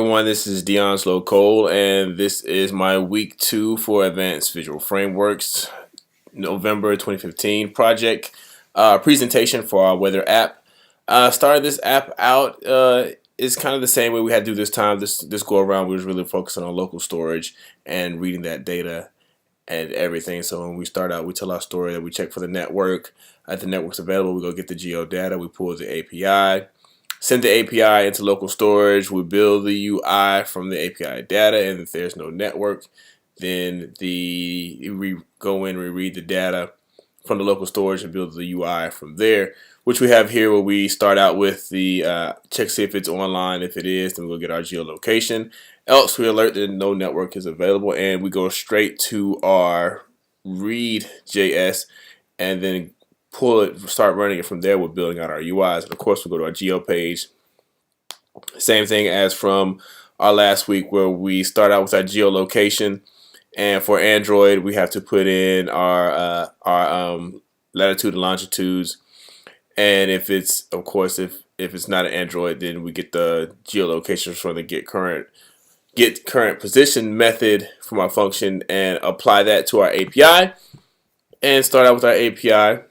everyone, this is Dion Slow Cole, and this is my week 2 for Advanced Visual Frameworks November 2015 project presentation for our weather app. Started this app out is kind of the same way we had to do this time. This go around, we was really focusing on local storage and reading that data and everything. So when we start out, we tell our story that we check for the network. If the network's available, we go get the geo data, we pull the API. Send the API into local storage. We build the UI from the API data, and if there's no network, then we go in, we read the data from the local storage and build the UI from there, which we have here where we start out with the check see if it's online. If it is, then we'll get our geolocation. Else we alert that no network is available, and we go straight to our read.js and then pull it, start running it from there. We're building out our UIs, and of course we go to our geo page. Same thing as from our last week where we start out with our geolocation, and for Android we have to put in our latitude and longitudes, and if it's, of course, if it's not an Android, then we get the geolocations from the get current position method from our function and apply that to our API, and start out with our API.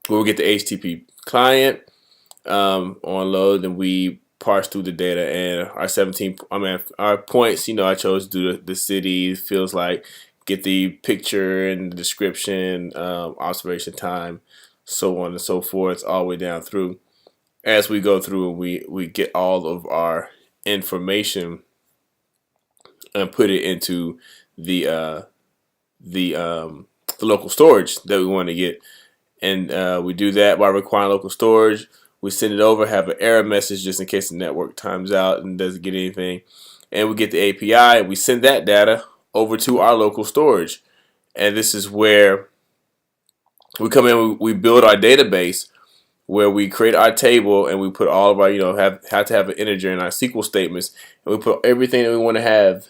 We'll get the HTTP client on load, and we parse through the data, and our points, I chose to do the city, feels like, get the picture and the description, observation time, so on and so forth, all the way down through. As we go through, we get all of our information and put it into the local storage that we want to get. And we do that by requiring local storage. We send it over, have an error message just in case the network times out and doesn't get anything. And we get the API, and we send that data over to our local storage. And this is where we come in, we build our database where we create our table, and we put all of our, have to have an integer in our SQL statements. And we put everything that we want to have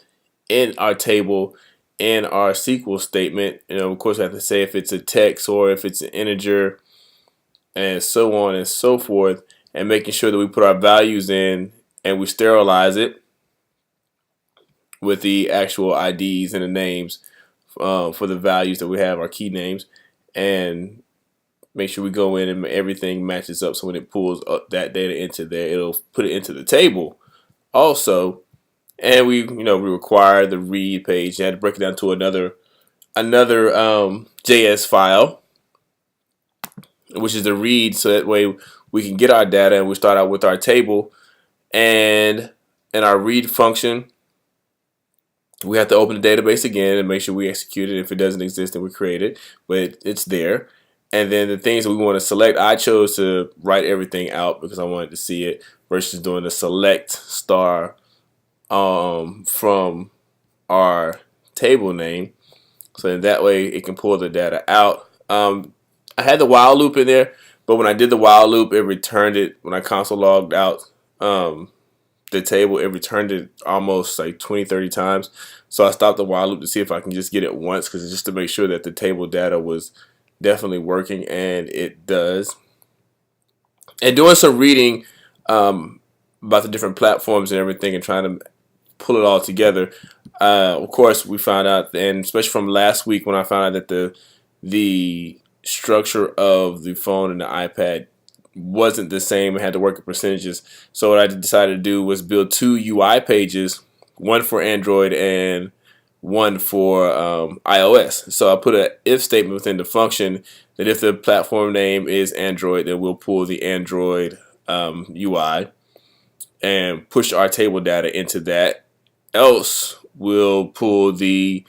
in our table in our SQL statement. Of course, I have to say if it's a text or if it's an integer, and so on and so forth, and making sure that we put our values in and we sterilize it with the actual IDs and the names for the values that we have, our key names, and make sure we go in and everything matches up. So when it pulls up that data into there, it'll put it into the table also. And we require the read page. You had to break it down to another JS file, which is the read, so that way we can get our data, and we start out with our table, and in our read function, we have to open the database again and make sure we execute it. If it doesn't exist, then we create it, but it's there. And then the things that we want to select, I chose to write everything out because I wanted to see it versus doing the select star from our table name, so in that way it can pull the data out. I had the while loop in there, but when I did the while loop, it returned it. When I console logged out the table, it returned it almost like 20-30 times. So I stopped the while loop to see if I can just get it once, because just to make sure that the table data was definitely working, and it does. And doing some reading about the different platforms and everything, and trying to pull it all together. Of course, we found out, and especially from last week when I found out that the structure of the phone and the iPad wasn't the same and had to work in percentages. So what I decided to do was build 2 UI pages, one for Android and one for iOS. So I put an if statement within the function that if the platform name is Android, then we'll pull the Android UI and push our table data into that. Else we'll pull the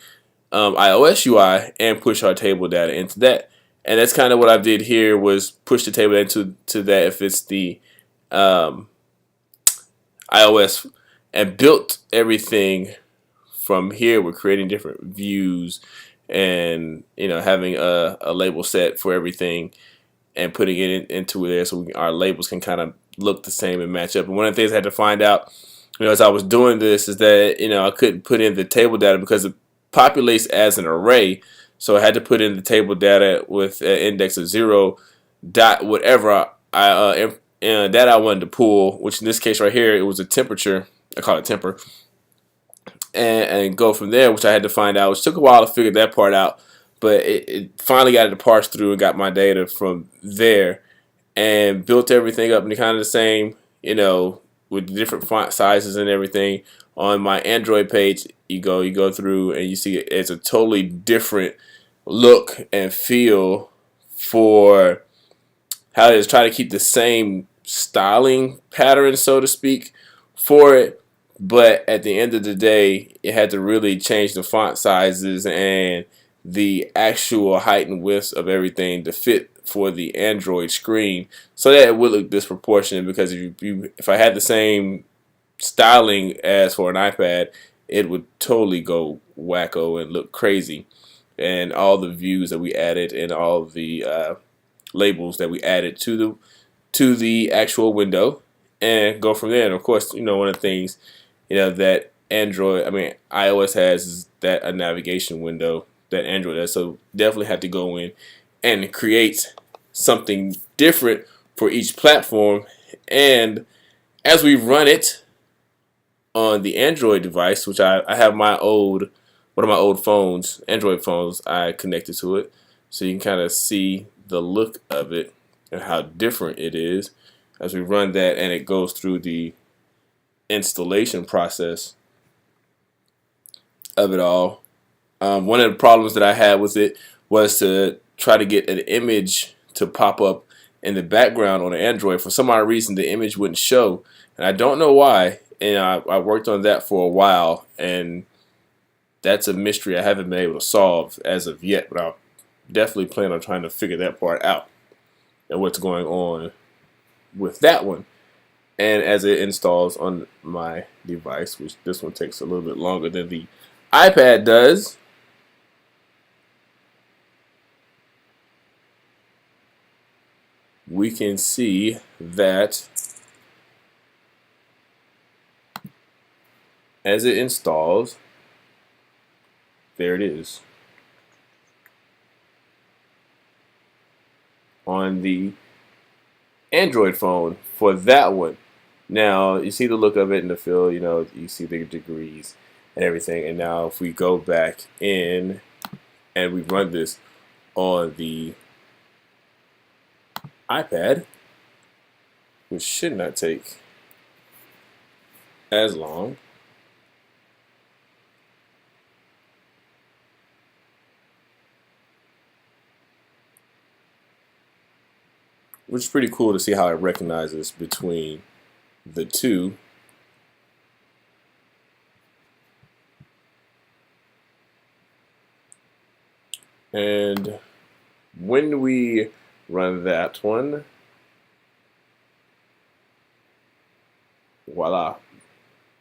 iOS UI and push our table data into that. And that's kind of what I did here, was push the table into that if it's the iOS, and built everything from here. We're creating different views and having a label set for everything and putting it into there so our labels can kind of look the same and match up. And one of the things I had to find out as I was doing this is that I couldn't put in the table data because it populates as an array. So I had to put in the table data with an index of 0 dot whatever data I wanted to pull, which in this case right here, it was a temperature I call it temper, and go from there, which I had to find out, which took a while to figure that part out. But it finally got it to parse through and got my data from there and built everything up in kind of the same, with different font sizes and everything. On my Android page, you go through and you see it's a totally different look and feel for how it is. Try to keep the same styling pattern, so to speak, for it. But at the end of the day, it had to really change the font sizes and the actual height and width of everything to fit for the Android screen, so that it would look disproportionate. Because if I had the same styling as for an iPad, it would totally go wacko and look crazy. And all the views that we added and all the labels that we added to the actual window, and go from there. And of course, one of the things that iOS has is that a navigation window that Android does. So definitely have to go in and create something different for each platform. And as we run it on the Android device, which I have one of my old phones, Android phones, I connected to it, so you can kind of see the look of it and how different it is as we run that, and it goes through the installation process of it all. One of the problems that I had with it was to try to get an image to pop up in the background on the Android. For some odd reason, the image wouldn't show, and I don't know why. And I worked on that for a while, and that's a mystery I haven't been able to solve as of yet. But I'll definitely plan on trying to figure that part out and what's going on with that one. And as it installs on my device, which this one takes a little bit longer than the iPad does, we can see that as it installs, there it is on the Android phone for that one. Now you see the look of it and the feel, you see the degrees and everything. And now if we go back in and we run this on the iPad, which should not take as long. Which is pretty cool to see how it recognizes between the two. And when we run that one, voila.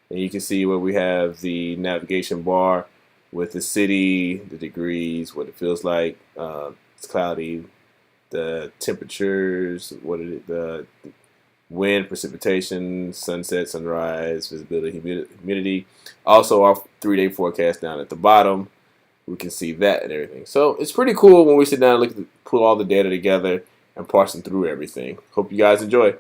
And you can see where we have the navigation bar with the city, the degrees, what it feels like. It's cloudy. The temperatures, the wind, precipitation, sunset, sunrise, visibility, humidity. Also, our 3-day forecast down at the bottom. We can see that and everything. So it's pretty cool when we sit down and pull all the data together and parsing through everything. Hope you guys enjoy.